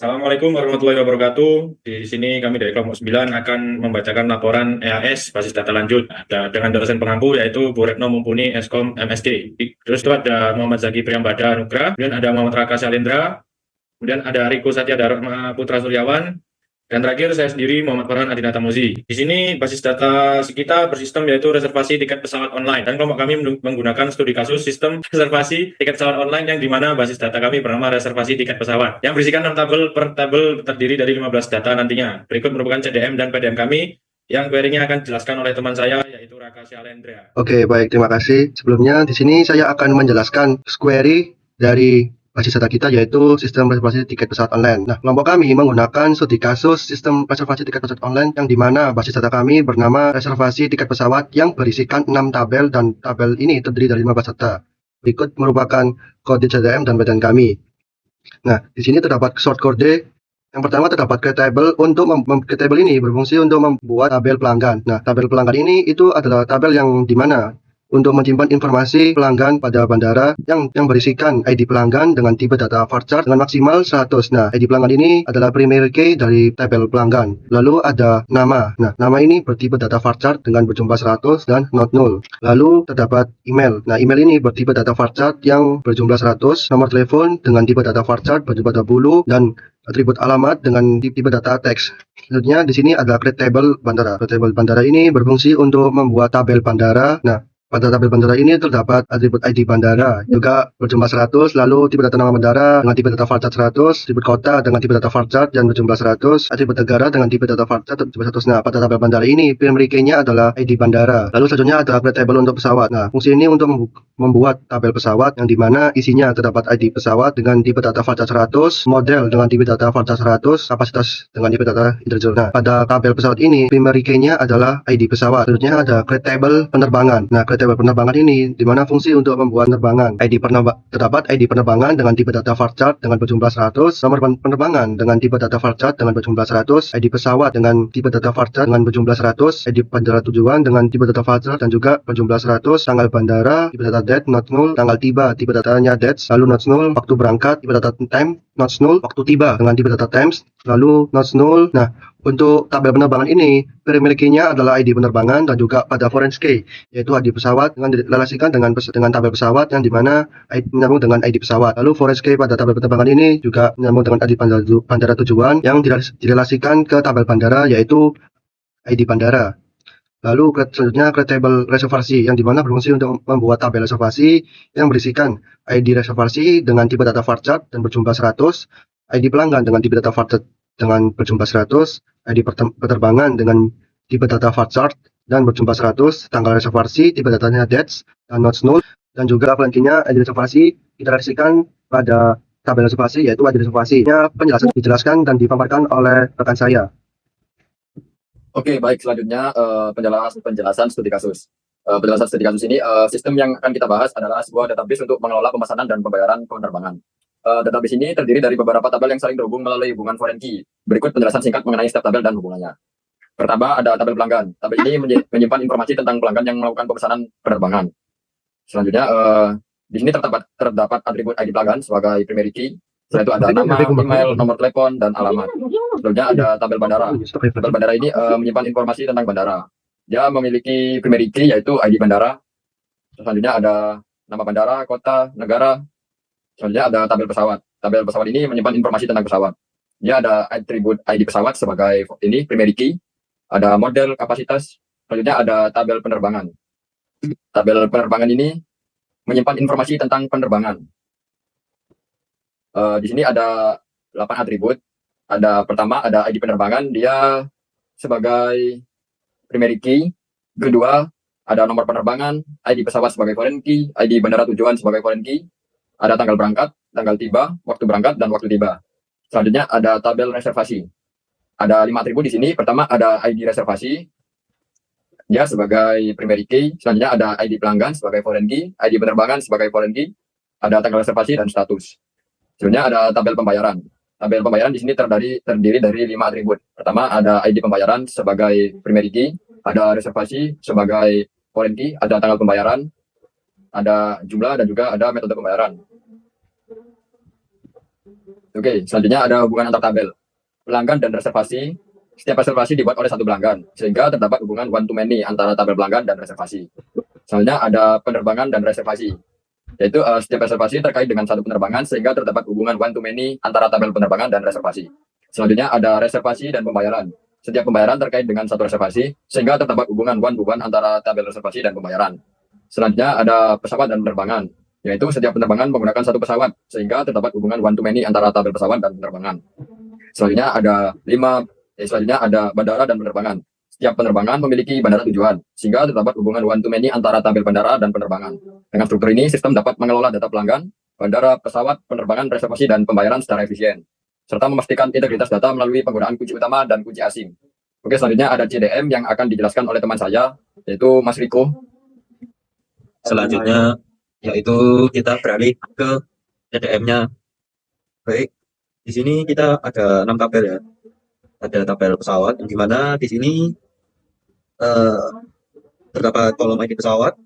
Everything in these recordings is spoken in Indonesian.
Assalamualaikum warahmatullahi wabarakatuh. Di sini kami dari kelompok 9 akan membacakan laporan EAS basis data lanjut dengan dosen pengampu yaitu Bu Retno Mumpuni Eskom MSD. Terus itu ada Muhammad Zaki Priyambada Nugra, kemudian ada Muhammad Raka Salendra, kemudian ada Riko Satya Dharma Putra Suryawan, dan terakhir saya sendiri Muhammad Farhan Adinata Muzi. Di sini basis data kita bersistem yaitu reservasi tiket pesawat online. Dan kelompok kami menggunakan studi kasus sistem reservasi tiket pesawat online yang dimana basis data kami bernama reservasi tiket pesawat. Yang berisikan 6 tabel per tabel terdiri dari 15 data nantinya. Berikut merupakan CDM dan PDM kami yang query-nya akan dijelaskan oleh teman saya yaitu Raka Syalendra. Oke, baik, terima kasih. Sebelumnya di sini saya akan menjelaskan query dari basis data kita yaitu sistem reservasi tiket pesawat online. Nah, kelompok kami menggunakan studi kasus sistem reservasi tiket pesawat online yang dimana basis data kami bernama reservasi tiket pesawat yang berisikan 6 tabel dan tabel ini terdiri dari 15 data. Berikut merupakan kode CDM dan badan kami. Nah, di sini terdapat short kode. Yang pertama terdapat create table. Untuk create table ini berfungsi untuk membuat tabel pelanggan. Nah, tabel pelanggan ini itu adalah tabel yang dimana untuk menyimpan informasi pelanggan pada bandara yang berisikan ID pelanggan dengan tipe data varchar dengan maksimal 100. Nah, ID pelanggan ini adalah primary key dari tabel pelanggan. Lalu ada nama. Nah, nama ini bertipe data varchar dengan berjumlah 100 dan not null. Lalu terdapat email. Nah, email ini bertipe data varchar yang berjumlah 100, nomor telepon dengan tipe data varchar berjumlah 20 dan atribut alamat dengan tipe data teks. Selanjutnya di sini ada create table bandara. Create table bandara ini berfungsi untuk membuat tabel bandara. Nah, pada tabel bandara ini terdapat atribut ID bandara juga berjumlah 100, lalu tipe data nama bandara dengan tipe data varchar 100, atribut kota dengan tipe data varchar dan berjumlah 100, atribut negara dengan tipe data varchar berjumlah 100. Nah, pada tabel bandara ini primary key-nya adalah ID bandara. Lalu selanjutnya ada create table untuk pesawat. Nah, fungsi ini untuk membuat tabel pesawat yang dimana isinya terdapat ID pesawat dengan tipe data varchar 100, model dengan tipe data varchar 100, kapasitas dengan tipe data integer. Nah, pada tabel pesawat ini primary key-nya adalah ID pesawat. Selanjutnya ada create table penerbangan. Nah, create table penerbangan ini dimana fungsi untuk membuat penerbangan. Terdapat ID penerbangan dengan tipe data varchar dengan berjumlah 100, nomor penerbangan dengan tipe data varchar dengan berjumlah 100, ID pesawat dengan tipe data varchar dengan berjumlah 100, ID bandara tujuan dengan tipe data varchar dan juga berjumlah 100, tanggal bandara, tipe data date, not null, tanggal tiba, tipe datanya dates, lalu not null, waktu berangkat, tipe data time, not null, waktu tiba dengan tipe data times, lalu not null. Nah, untuk tabel penerbangan ini, primary key-nya adalah ID penerbangan dan juga pada foreign key, yaitu ID pesawat dengan direlasikan dengan tabel pesawat yang dimana menyambung dengan ID pesawat. Lalu foreign key pada tabel penerbangan ini juga menyambung dengan ID bandara tujuan yang direlasikan ke tabel bandara yaitu ID bandara. Lalu selanjutnya create table reservasi yang dimana berfungsi untuk membuat tabel reservasi yang berisikan ID reservasi dengan tipe data varchar dan berjumlah 100, ID pelanggan dengan tipe data varchar dengan berjumlah 100, ID penerbangan dengan tipe data varchar dan berjumlah 100, tanggal reservasi, tipe datanya dates dan not null, dan juga pelantinya ID reservasi direlasikan pada tabel reservasi yaitu ID reservasinya. Penjelasan dijelaskan dan dipaparkan oleh rekan saya. Oke, baik. Selanjutnya penjelasan studi kasus. Penjelasan studi kasus ini, sistem yang akan kita bahas adalah sebuah database untuk mengelola pemesanan dan pembayaran penerbangan. Database ini terdiri dari beberapa tabel yang saling terhubung melalui hubungan foreign key. Berikut penjelasan singkat mengenai setiap tabel dan hubungannya. Pertama, ada tabel pelanggan. Tabel ini menyimpan informasi tentang pelanggan yang melakukan pemesanan penerbangan. Selanjutnya, di sini terdapat atribut ID pelanggan sebagai primary key. Setelah itu ada nama, email, nomor telepon, dan alamat. Selanjutnya ada tabel bandara. Tabel bandara ini menyimpan informasi tentang bandara. Dia memiliki primary key yaitu ID bandara. Selanjutnya ada nama bandara, kota, negara. Selanjutnya ada tabel pesawat. Tabel pesawat ini menyimpan informasi tentang pesawat. Dia ada atribut ID pesawat sebagai ini primary key. Ada model, kapasitas. Selanjutnya ada tabel penerbangan. Tabel penerbangan ini menyimpan informasi tentang penerbangan. Di sini ada 8 atribut. Pertama ada ID penerbangan, dia sebagai primary key. Kedua ada nomor penerbangan, ID pesawat sebagai foreign key, ID bandara tujuan sebagai foreign key. Ada tanggal berangkat, tanggal tiba, waktu berangkat, dan waktu tiba. Selanjutnya ada tabel reservasi. Ada 5 atribut di sini. Pertama ada ID reservasi, dia sebagai primary key. Selanjutnya ada ID pelanggan sebagai foreign key, ID penerbangan sebagai foreign key. Ada tanggal reservasi dan status. Selanjutnya ada tabel pembayaran. Tabel pembayaran di sini terdiri dari 5 atribut. Pertama ada ID pembayaran sebagai primary key, ada reservasi sebagai foreign key, ada tanggal pembayaran, ada jumlah, dan juga ada metode pembayaran. Oke, selanjutnya ada hubungan antar tabel. Pelanggan dan reservasi. Setiap reservasi dibuat oleh satu pelanggan, sehingga terdapat hubungan one to many antara tabel pelanggan dan reservasi. Selanjutnya ada penerbangan dan reservasi, yaitu setiap reservasi terkait dengan satu penerbangan, sehingga terdapat hubungan one to many antara tabel penerbangan dan reservasi. Selanjutnya ada reservasi dan pembayaran. Setiap pembayaran terkait dengan satu reservasi, sehingga terdapat hubungan one to one antara tabel reservasi dan pembayaran. Selanjutnya ada pesawat dan penerbangan, yaitu setiap penerbangan menggunakan satu pesawat, sehingga terdapat hubungan one to many antara tabel pesawat dan penerbangan. Selanjutnya ada bandara dan penerbangan. Setiap penerbangan memiliki bandara tujuan, sehingga terdapat hubungan one to many antara tabel bandara dan penerbangan. Dengan struktur ini, sistem dapat mengelola data pelanggan, bandara, pesawat, penerbangan, reservasi, dan pembayaran secara efisien, serta memastikan integritas data melalui penggunaan kunci utama dan kunci asing. Oke, selanjutnya ada CDM yang akan dijelaskan oleh teman saya, yaitu Mas Riko. Selanjutnya yaitu kita beralih ke CDM-nya. Baik, di sini kita ada 6 tabel ya. Ada tabel pesawat, yang dimana di sini terdapat kolom ID pesawat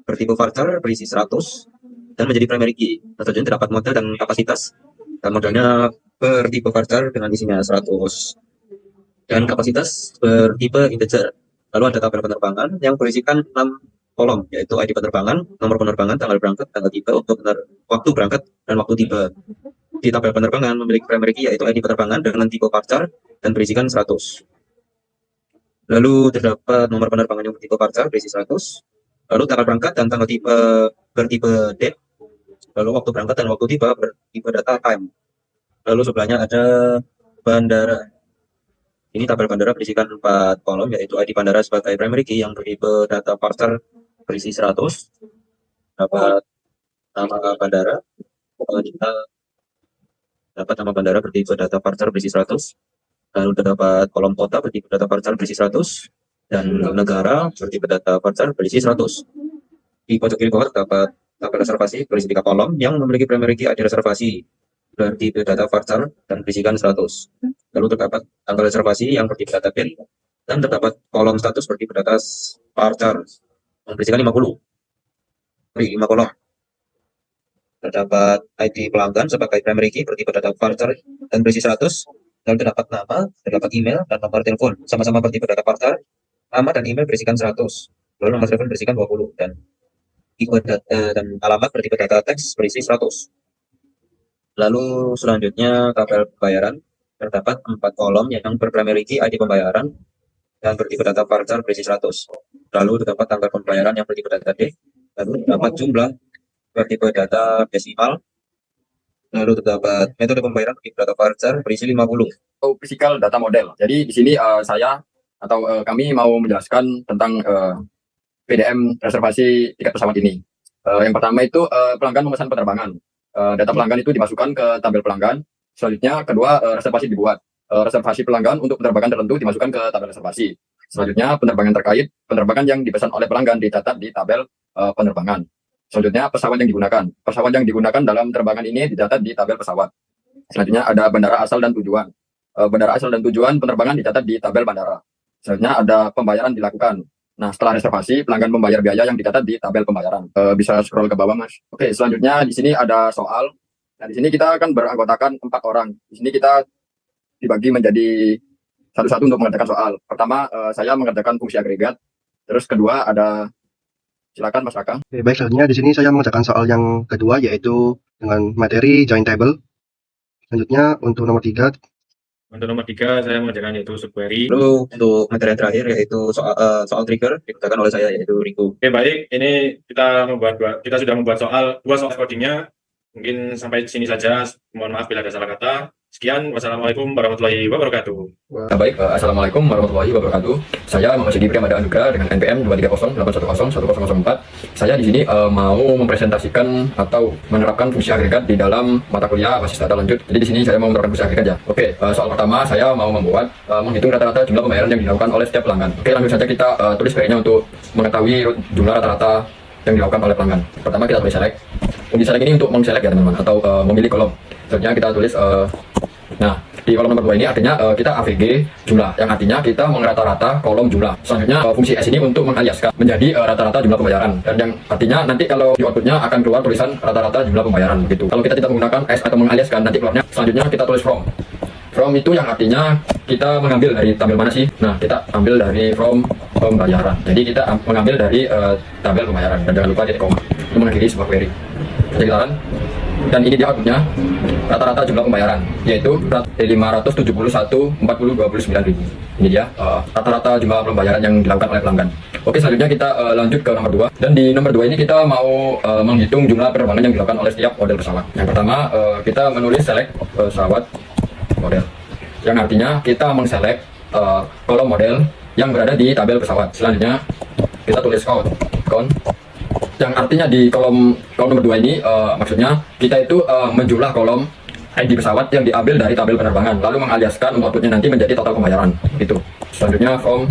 bertipe voucher berisi 100 dan menjadi primary key. Selanjutnya terdapat model dan kapasitas. Dan modelnya bertipe voucher dengan isinya 100 dan kapasitas bertipe integer. Lalu ada tabel penerbangan yang berisikan 6 kolom, yaitu ID penerbangan, nomor penerbangan, tanggal berangkat, tanggal tiba, waktu berangkat, dan waktu tiba. Di tabel penerbangan memiliki primary key yaitu ID penerbangan dengan tipe voucher dan berisikan 100. Lalu terdapat nomor penerbangan yang bertipe voucher berisi 100. Lalu tanggal berangkat dan tanggal tiba bertipe date. Lalu waktu berangkat dan waktu tiba bertipe data time. Lalu sebelahnya ada bandara. Ini tabel bandara berisikan 4 kolom, yaitu ID bandara sebagai primary key yang bertipe data voucher berisi 100. Dapat nama bandara. Dapat nama bandara bertipe data voucher berisi 100. Lalu terdapat kolom kota bertipe data voucher berisi 100 dan negara bertipe data voucher berisi 100. Di pojok kiri bawah terdapat tabel reservasi berisi 3 kolom yang memiliki primary key ID reservasi bertipe data voucher dan berisikan 100. Lalu terdapat tanggal reservasi yang bertipe data pin dan terdapat kolom status bertipe data voucher yang berisikan 5 kolom. Terdapat ID pelanggan sebagai primary key bertipe data voucher dan berisi 100. Lalu terdapat nama, terdapat email, dan nomor telepon sama-sama bertipe data voucher. Nama dan email berisikan 100. Lalu nomor telepon berisikan 20 dan dan alamat bertipe data teks berisi 100. Lalu selanjutnya tabel pembayaran, terdapat 4 kolom yang berprimary key ID pembayaran dan bertipe data voucher berisi 100. Lalu terdapat tanggal pembayaran yang bertipe data D. Lalu terdapat jumlah bertipe data desimal. Lalu terdapat metode pembayaran bertipe data voucher berisi 50. Physical data model. Jadi di sini kami mau menjelaskan tentang PDM reservasi tiket pesawat ini. Yang pertama itu pelanggan memesan penerbangan. Data pelanggan itu dimasukkan ke tabel pelanggan. Selanjutnya kedua reservasi dibuat. Reservasi pelanggan untuk penerbangan tertentu dimasukkan ke tabel reservasi. Selanjutnya penerbangan terkait penerbangan yang dipesan oleh pelanggan dicatat di tabel penerbangan. Selanjutnya pesawat yang digunakan. Pesawat yang digunakan dalam penerbangan ini dicatat di tabel pesawat. Selanjutnya ada bandara asal dan tujuan. Bandara asal dan tujuan penerbangan dicatat di tabel bandara. Selanjutnya ada pembayaran dilakukan. Nah, setelah reservasi, pelanggan membayar biaya yang dicatat di tabel pembayaran. Bisa scroll ke bawah, Mas. Oke, selanjutnya di sini ada soal. Nah, di sini kita akan beranggotakan 4 orang. Di sini kita dibagi menjadi satu-satu untuk mengerjakan soal. Pertama, saya mengerjakan fungsi agregat. Terus kedua ada, silakan Mas Raka. Oke, baik, selanjutnya di sini saya mengerjakan soal yang kedua, yaitu dengan materi join table. Selanjutnya untuk nomor 3. Untuk nomor 3 saya mengerjakan yaitu subquery. Lalu untuk materi yang terakhir yaitu soal trigger dikerjakan oleh saya, yaitu Riko. Oke, baik, ini kita sudah membuat dua soal codingnya. Mungkin sampai sini saja. Mohon maaf bila ada salah kata. Sekian, wassalamualaikum warahmatullahi wabarakatuh. Baik, assalamualaikum warahmatullahi wabarakatuh. Saya Muhammad Sighi Priamada Anugrah dengan NPM 23081101004. Saya di sini mau mempresentasikan atau menerapkan fungsi agregat di dalam mata kuliah basis data lanjut. Jadi di sini saya mau menerapkan fungsi agregat ya. Oke, soal pertama saya mau menghitung rata-rata jumlah pembayaran yang dilakukan oleh setiap pelanggan. Oke, langsung saja kita tulis query-nya untuk mengetahui jumlah rata-rata yang dilakukan oleh pelanggan. Pertama kita tulis select. Fungsi select ini untuk meng-select ya teman-teman, atau memilih kolom. Selanjutnya kita tulis Nah, di kolom nomor 2 ini artinya kita AVG jumlah, yang artinya kita mengrata-rata kolom jumlah. Selanjutnya fungsi S ini untuk mengaliaskan menjadi rata-rata jumlah pembayaran, dan yang artinya nanti kalau di outputnya akan keluar tulisan rata-rata jumlah pembayaran begitu. Kalau kita tidak menggunakan S atau mengaliaskan, nanti keluarnya selanjutnya kita tulis from. From itu yang artinya kita mengambil dari tabel mana sih? Nah, kita ambil dari from pembayaran. Jadi kita mengambil dari tabel pembayaran, dan jangan lupa titik koma untuk mengakhiri sebuah query. Jadi dan ini dia outputnya rata-rata jumlah pembayaran, yaitu 571,40,29 ribu. Ini dia rata-rata jumlah pembayaran yang dilakukan oleh pelanggan. Oke, selanjutnya kita lanjut ke nomor 2. Dan di nomor 2 ini kita mau menghitung jumlah penerbangan yang dilakukan oleh setiap model pesawat. Yang pertama kita menulis select pesawat model, yang artinya kita mengselect kolom model yang berada di tabel pesawat. Selanjutnya kita tulis count, yang artinya di kolom nomor 2 ini maksudnya kita itu menjumlah kolom ID pesawat yang diambil dari tabel penerbangan, lalu mengaliaskan outputnya nanti menjadi total pembayaran gitu. Selanjutnya from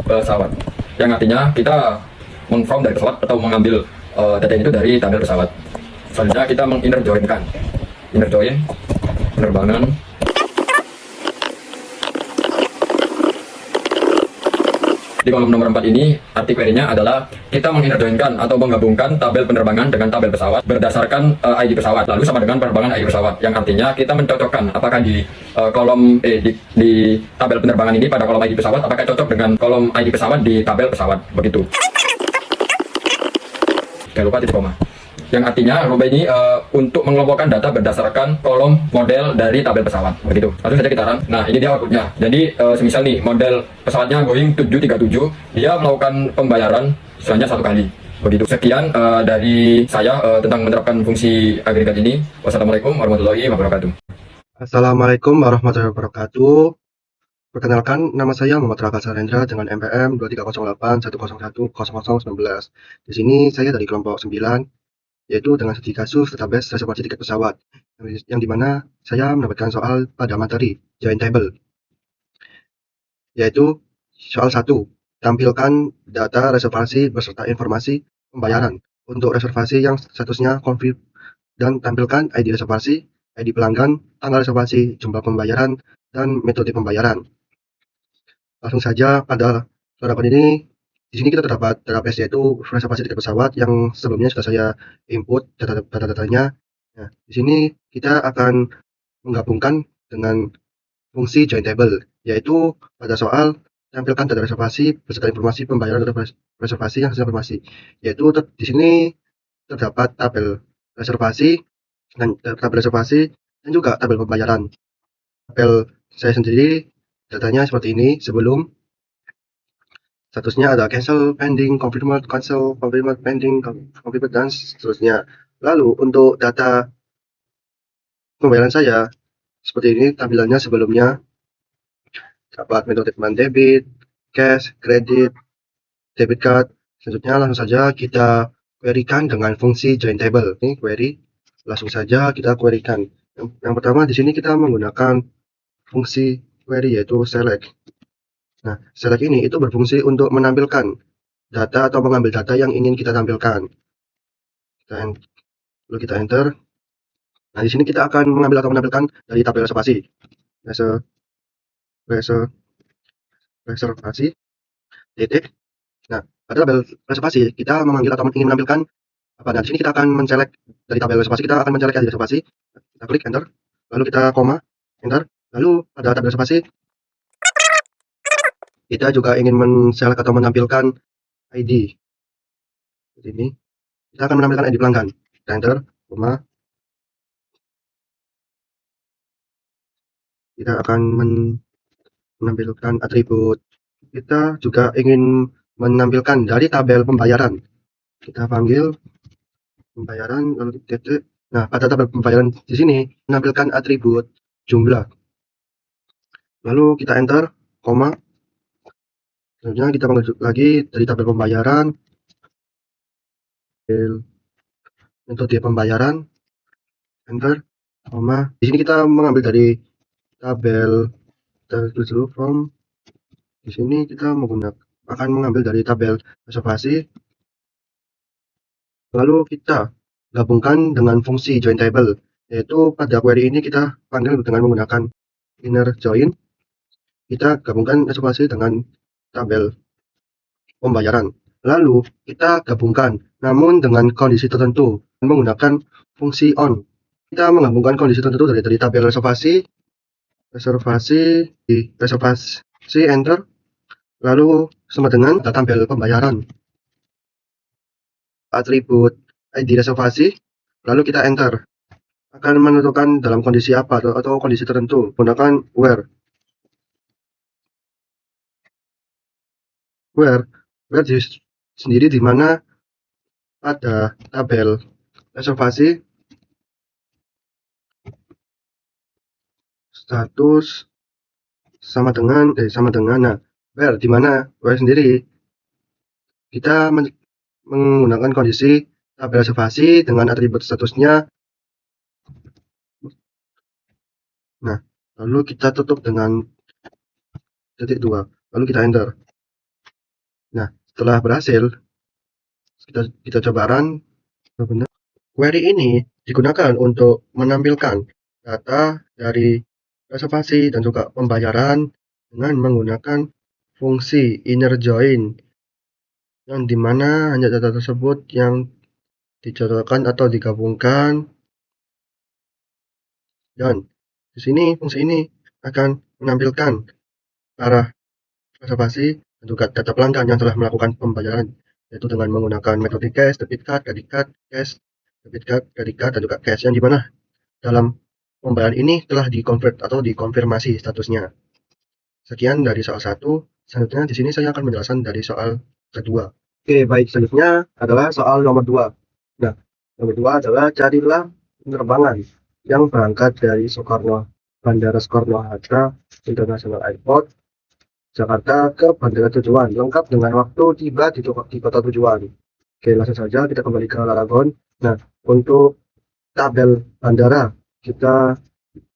pesawat, yang artinya kita from dari pesawat atau mengambil data itu dari tabel pesawat. Selanjutnya kita inner join penerbangan. Di kolom nomor 4 ini, arti query-nya adalah kita menginterjoinkan atau menggabungkan tabel penerbangan dengan tabel pesawat berdasarkan ID pesawat, lalu sama dengan penerbangan ID pesawat, yang artinya kita mencocokkan apakah di kolom di tabel penerbangan ini pada kolom ID pesawat, apakah cocok dengan kolom ID pesawat di tabel pesawat, begitu. Jangan lupa titik koma. Yang artinya Ruby ini untuk mengelompokkan data berdasarkan kolom model dari tabel pesawat, begitu. Langsung saja kita run. Nah, ini dia outputnya. Jadi semisal nih model pesawatnya Boeing 737, dia melakukan pembayaran hanya 1 kali, begitu. Sekian dari saya tentang menerapkan fungsi agregat ini. Wassalamualaikum warahmatullahi wabarakatuh. Assalamualaikum warahmatullahi wabarakatuh. Perkenalkan, nama saya Muhammad Raka Sarendra dengan NPM 230810100019. Di sini saya dari kelompok 9, yaitu dengan studi kasus database reservasi tiket pesawat, yang dimana saya mendapatkan soal pada materi join table, yaitu soal 1, tampilkan data reservasi beserta informasi pembayaran untuk reservasi yang statusnya confirm, dan tampilkan ID reservasi, ID pelanggan, tanggal reservasi, jumlah pembayaran, dan metode pembayaran. Langsung saja pada soal ini. Di sini kita terdapat database, yaitu reservasi tiket pesawat yang sebelumnya sudah saya input data-datanya. Nah, di sini kita akan menggabungkan dengan fungsi join table, yaitu pada soal tampilkan data reservasi beserta informasi pembayaran atau reservasi yang hasil informasi, yaitu di sini terdapat tabel reservasi dan juga tabel pembayaran. Tabel saya sendiri datanya seperti ini sebelum. Statusnya ada cancel, pending, confirmed, cancel, confirmed, pending, confirmed, dan seterusnya. Lalu untuk data pembayaran saya seperti ini tampilannya sebelumnya. Dapat metode payment debit, cash, kredit, debit card. Selanjutnya langsung saja kita querykan dengan fungsi join table. Ini query, langsung saja kita querykan. Yang pertama di sini kita menggunakan fungsi query, yaitu select. Nah, select ini itu berfungsi untuk menampilkan data atau mengambil data yang ingin kita tampilkan. Lalu kita enter. Nah, di sini kita akan mengambil atau menampilkan dari tabel reservasi. Reservasi titik. Nah, pada tabel reservasi kita memanggil atau ingin menampilkan apa? Nah, di sini kita akan menselect dari tabel reservasi, kita akan menselect dari reservasi. Kita klik enter, lalu kita koma, enter. Lalu pada tabel reservasi kita juga ingin men-select atau menampilkan ID. Seperti ini. Kita akan menampilkan ID pelanggan. Kita enter, koma. Kita akan menampilkan atribut. Kita juga ingin menampilkan dari tabel pembayaran. Kita panggil pembayaran, lalu titik. Nah, pada tabel pembayaran di sini menampilkan atribut jumlah. Lalu kita enter, koma. Selanjutnya kita panggil lagi dari tabel pembayaran, metode pembayaran, enter, koma. Di sini kita mengambil dari tabel from. Di sini kita akan mengambil dari tabel reservasi. Lalu kita gabungkan dengan fungsi join table, yaitu pada query ini kita panggil dengan menggunakan inner join, kita gabungkan reservasi dengan tabel pembayaran. Lalu kita gabungkan, namun dengan kondisi tertentu menggunakan fungsi on. Kita menggabungkan kondisi tertentu dari tabel reservasi enter, lalu sama dengan tabel pembayaran, atribut ID reservasi, lalu kita enter. Akan menentukan dalam kondisi apa atau kondisi tertentu menggunakan where sendiri, di mana ada tabel reservasi status sama dengan nah, where di mana where sendiri kita menggunakan kondisi tabel reservasi dengan atribut statusnya. Nah, lalu kita tutup dengan titik 2, lalu kita enter. Nah, setelah berhasil, kita coba run. Benar. Query ini digunakan untuk menampilkan data dari reservasi dan juga pembayaran dengan menggunakan fungsi inner join, yang dimana hanya data tersebut yang dicocokkan atau digabungkan. Dan di sini fungsi ini akan menampilkan arah reservasi dan juga data pelanggan yang telah melakukan pembayaran, yaitu dengan menggunakan metode cash, debit card, credit card, cash, debit card, credit card, dan juga cash, yang dimana dalam pembayaran ini telah dikonvert atau dikonfirmasi statusnya. Sekian dari soal 1. Selanjutnya di sini saya akan menjelaskan dari soal kedua. Oke, baik, selanjutnya adalah soal nomor 2. Nah, nomor 2 adalah carilah penerbangan yang berangkat dari Bandara Soekarno-Hatta International Airport, Jakarta, ke bandara tujuan, lengkap dengan waktu tiba di kota tujuan. Oke, langsung saja kita kembali ke Laragon. Nah, untuk tabel bandara, kita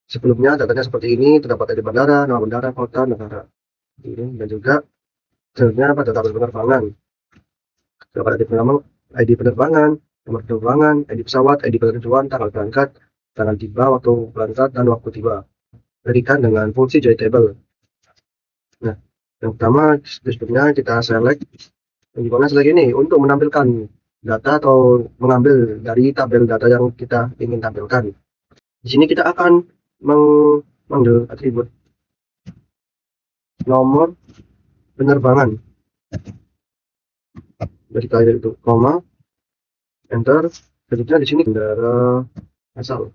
sebelumnya datanya seperti ini, terdapat di bandara, nama bandara, kota, negara. Ini, dan juga selanjutnya pada tabel penerbangan. Terdapat ID penerbangan, nomor penerbangan, ID pesawat, ID penerbangan, tanggal berangkat, tanggal tiba, waktu berangkat, dan waktu tiba. Berikan dengan fungsi join table. Nah, yang pertama sebelumnya kita select, yang dimana select ini untuk menampilkan data atau mengambil dari tabel data yang kita ingin tampilkan. Di sini kita akan mengambil atribut nomor penerbangan. Jadi kita itu koma, enter. Selanjutnya di sini bandara asal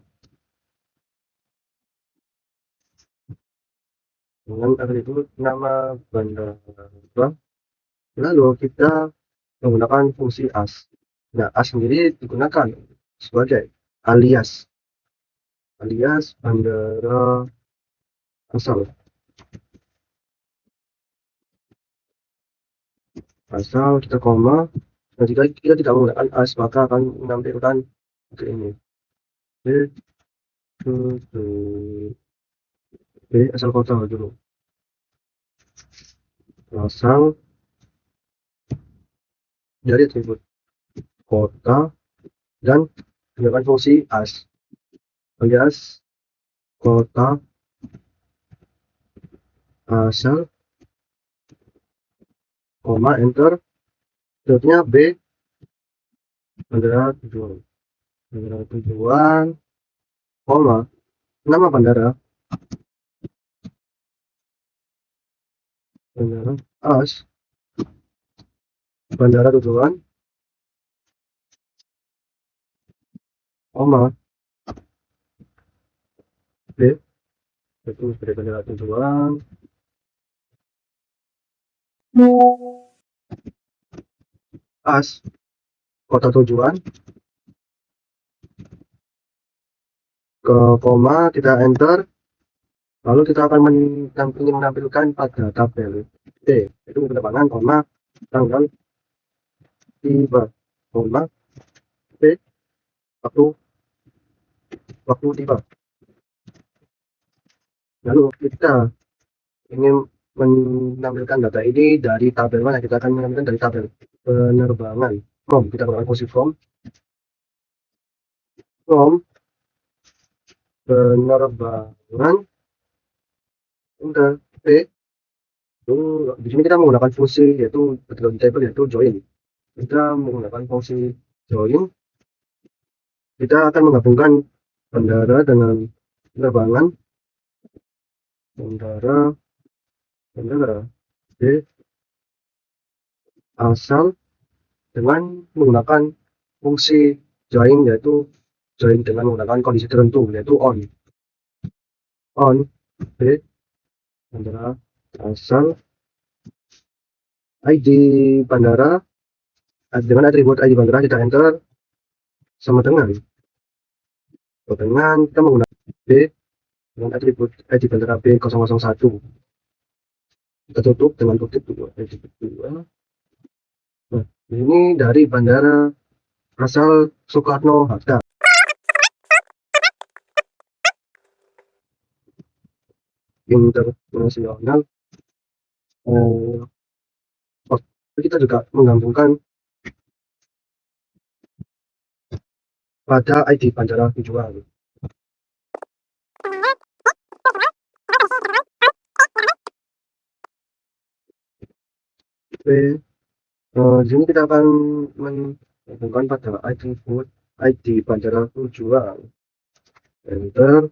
dengan atribut nama bandara. Lalu kita menggunakan fungsi as. Nah, as sendiri digunakan sebagai alias bandara asal. Kita koma, dan jika kita tidak menggunakan as, maka akan menampilkan seperti ini. Asal kota dulu. Asal dari atribut kota dan menggunakan fungsi as alias kota asal, koma, enter. Selanjutnya B, bandara tujuan, koma, nama bandara as, bandara tujuan, koma, B, itu sebagai bandara tujuan, as, kota tujuan, ke koma, kita enter. Lalu kita akan menampilkan pada tabel D, itu penerbangan, koma, tanggal tiba, koma, B, waktu tiba. Lalu kita ingin menampilkan data ini dari tabel mana? Kita akan menampilkan dari tabel penerbangan. Kita gunakan fungsi from penerbangan Enter P. Itu di sini kita menggunakan fungsi yaitu ketika di table yaitu join. Kita menggunakan fungsi join. Kita akan menggabungkan bandara dengan penerbangan bandara B asal dengan menggunakan fungsi join yaitu join dengan menggunakan kondisi tertentu yaitu on B bandara asal ID bandara dengan atribut ID bandara kita enter sama dengan kita menggunakan B dengan atribut ID bandara B001 kita tutup dengan kutip 2 Nah, ini dari bandara asal Soekarno-Hatta. Internasional. Kita juga menggabungkan pada ID bandara tujuan. Oke, di sini kita akan menghubungkan pada ID bandara tujuan. Enter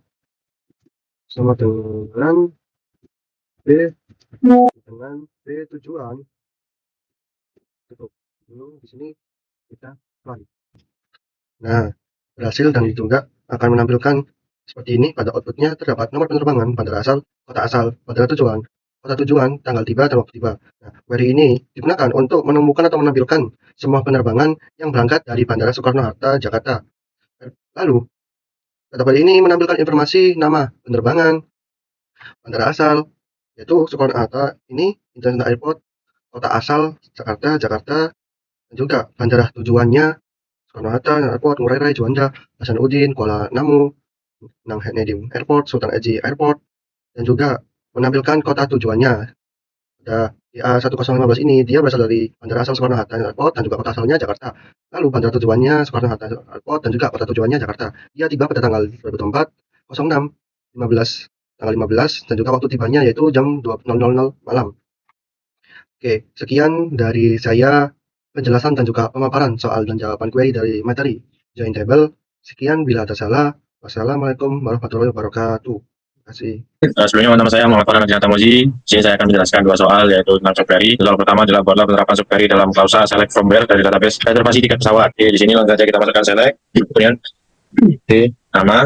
sama dengan B tujuan. Tutup. Di sini kita run. Nah, berhasil dan ditunda akan menampilkan seperti ini. Pada outputnya terdapat nomor penerbangan, bandara asal, kota asal, bandara tujuan, kota tujuan, tanggal tiba, dan waktu tiba. Nah, query ini digunakan untuk menemukan atau menampilkan semua penerbangan yang berangkat dari Bandara Soekarno-Hatta, Jakarta. Lalu, database ini menampilkan informasi nama penerbangan, bandara asal, yaitu Soekarno-Hatta ini, International Airport, kota asal, Jakarta, dan juga bandara tujuannya, Soekarno-Hatta, Airport, Ngurah Rai, Juanda, Hasanuddin, Kuala Namu, Nang Haedim Airport, Sultan Haji Airport, dan juga menampilkan kota tujuannya. Ada A1015 ini dia berasal dari bandara asal Soekarno-Hatta Airport dan juga kota asalnya Jakarta. Lalu bandara tujuannya Soekarno-Hatta Airport dan juga kota tujuannya Jakarta. Dia tiba pada tanggal 2024 06 15 tanggal 15 dan juga waktu tibanya yaitu jam 20.00 malam. Oke, sekian dari saya penjelasan dan juga pemaparan soal dan jawaban query dari materi join table. Sekian bila ada salah. Wassalamualaikum warahmatullahi wabarakatuh. Terima kasih. Sebelumnya nama saya Muhammad Farhan Tamozi. Di sini saya akan menjelaskan dua soal yaitu tentang subquery. Soal pertama adalah buatlah penerapan subquery dalam klausa select from where dari database reservasi tiket pesawat. Oke, di sini langsung saja kita masukkan select, kemudian nama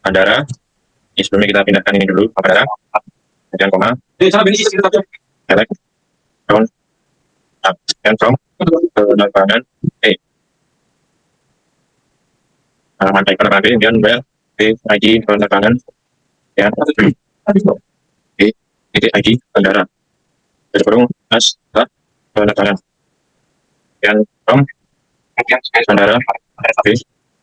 bandara. Ini sebelumnya kita pindahkan ini dulu bandara, kemudian koma. Select from and from penerbangan penerbangan kemudian where ID penerbangan ya ID bandara berkurung as penerbangan dan from bandara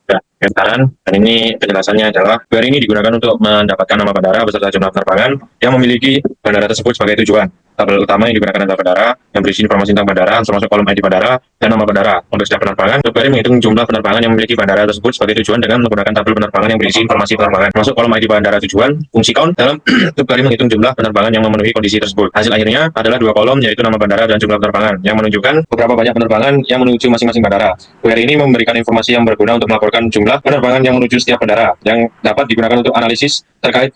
ya, pendaftaran dan ini penjelasannya adalah query ini digunakan untuk mendapatkan nama bandara beserta jumlah penerbangan yang memiliki bandara tersebut sebagai tujuan. Tabel utama yang digunakan adalah bandara yang berisi informasi tentang bandara termasuk kolom ID bandara dan nama bandara. Untuk setiap penerbangan, query menghitung jumlah penerbangan yang memiliki bandara tersebut sebagai tujuan dengan menggunakan tabel penerbangan yang berisi informasi penerbangan masuk kolom ID bandara tujuan. Fungsi count dalam query menghitung jumlah penerbangan yang memenuhi kondisi tersebut. Hasil akhirnya adalah dua kolom yaitu nama bandara dan jumlah penerbangan yang menunjukkan beberapa banyak penerbangan yang menuju masing-masing bandara. Query ini memberikan informasi yang berguna untuk melaporkan jumlah penerbangan yang menuju setiap bandara yang dapat digunakan untuk analisis terkait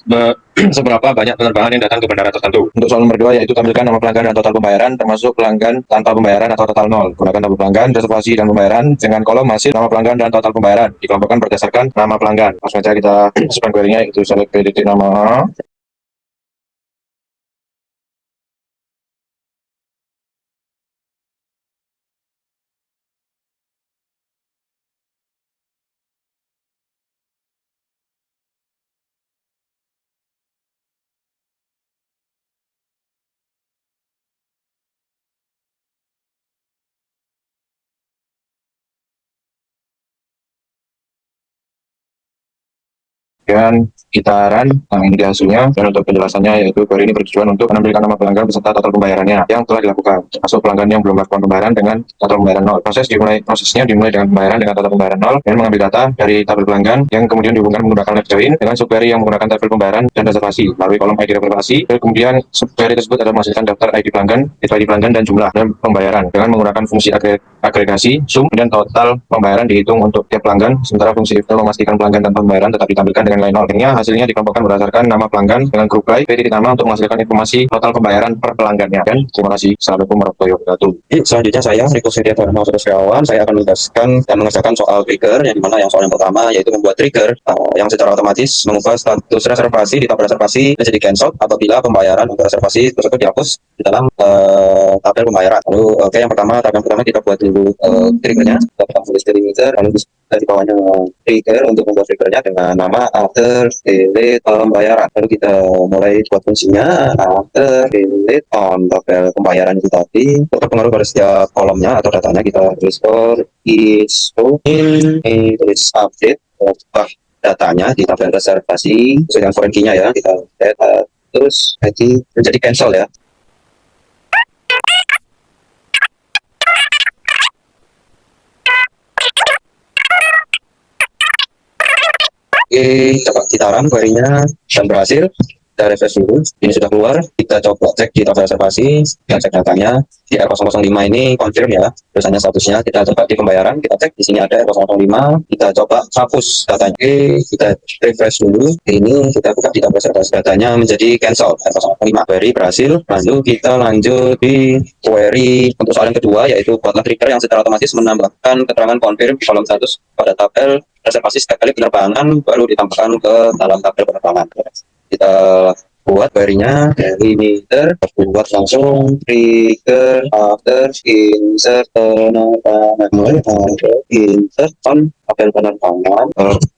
seberapa banyak penerbangan yang datang ke bandara tertentu. Untuk soal nomor 2 yaitu tampilkan nama pelanggan dan total pembayaran termasuk pelanggan tanpa pembayaran atau total nol. Gunakan tabel pelanggan, reservasi dan pembayaran dengan kolom hasil nama pelanggan dan total pembayaran dikelompokkan berdasarkan nama pelanggan. Langsung saja kita masukkan query-nya yaitu select PDT nama. Dan Gitaran, nah ini dia hasilnya, dan untuk penjelasannya yaitu query ini bertujuan untuk menampilkan nama pelanggan beserta total pembayarannya yang telah dilakukan, termasuk pelanggan yang belum melakukan pembayaran dengan total pembayaran 0. Prosesnya dimulai dengan pembayaran dengan total pembayaran 0 dan mengambil data dari tabel pelanggan yang kemudian dihubungkan menggunakan left join dengan subquery yang menggunakan tabel pembayaran dan reservasi melalui kolom ID reservasi, dan kemudian subquery tersebut adalah menghasilkan daftar ID pelanggan, itu ID pelanggan dan jumlah dan pembayaran dengan menggunakan fungsi agregasi sum dan total pembayaran dihitung untuk tiap pelanggan, sementara fungsi if memastikan pelanggan tanpa pembayaran tetap ditampilkan dengan nilai 0. Akhirnya hasilnya dikelompokkan berdasarkan nama pelanggan dengan grup by titik nama untuk menghasilkan informasi total pembayaran per pelanggannya. Dan terima kasih. Assalamualaikum warahmatullahi wabarakatuh. Selanjutnya saya Riko Setia Dharma Setiawan, saya akan menjelaskan dan mengerjakan soal trigger, yang dimana yang soal yang pertama yaitu membuat trigger yang secara otomatis mengubah status reservasi di tabel reservasi menjadi cancel apabila pembayaran untuk reservasi tersebut dihapus di dalam tabel pembayaran. Lalu yang pertama kita buat dulu triggernya, kita tulis delimiter, lalu di bawahnya trigger untuk membuat triggernya dengan nama after delete pembayaran. Lalu kita mulai buat fungsinya after delete on tabel pembayaran itu tadi. Terpengaruh pada setiap kolomnya atau datanya kita tulis for each ini tulis update datanya di tabel reservasi sesuai dengan foreign key-nya ya, kita terus jadi menjadi cancel ya. Oke, coba kita run query-nya dan berhasil. Kita refresh dulu, ini sudah keluar. Kita coba cek di tabel reservasi, kita cek datanya di R005 ini confirm ya, terusannya statusnya. Kita coba di pembayaran, kita cek di sini ada R005, kita coba hapus datanya. Oke, kita refresh dulu, ini kita buka di tabel reservasi, datanya menjadi cancel R005. Query berhasil. Lalu kita lanjut di query untuk soal yang kedua, yaitu buatlah trigger yang secara otomatis menambahkan keterangan confirm di kolom status pada tabel reservasi setiap kali penerbangan baru ditambahkan ke dalam tabel penerbangan. Kita buat query-nya delimiter, buat langsung trigger after insert penerbangan, mulai insert on tabel penerbangan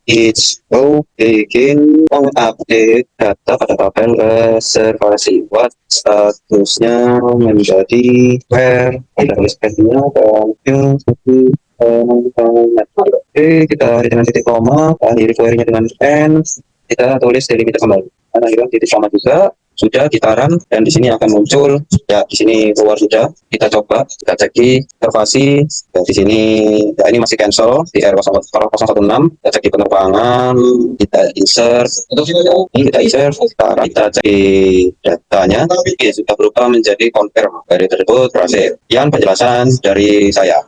each go begin mengupdate data pada tabel reservasi. Buat statusnya menjadi where, kita tulis nya oke, kita dengan titik koma, akhiri query-nya dengan n, kita tulis delimiter kembali. Karena kita titik koma juga sudah kita run, dan di sini akan muncul ya, di sini keluar sudah. Kita coba kita cek di reservasi, di sini ya, ini masih cancel di R016. Kita cek di penerbangan, kita insert, ini kita insert, kita cek di datanya, sudah berubah menjadi confirm. Dari tersebut berhasil. Sekian penjelasan dari saya.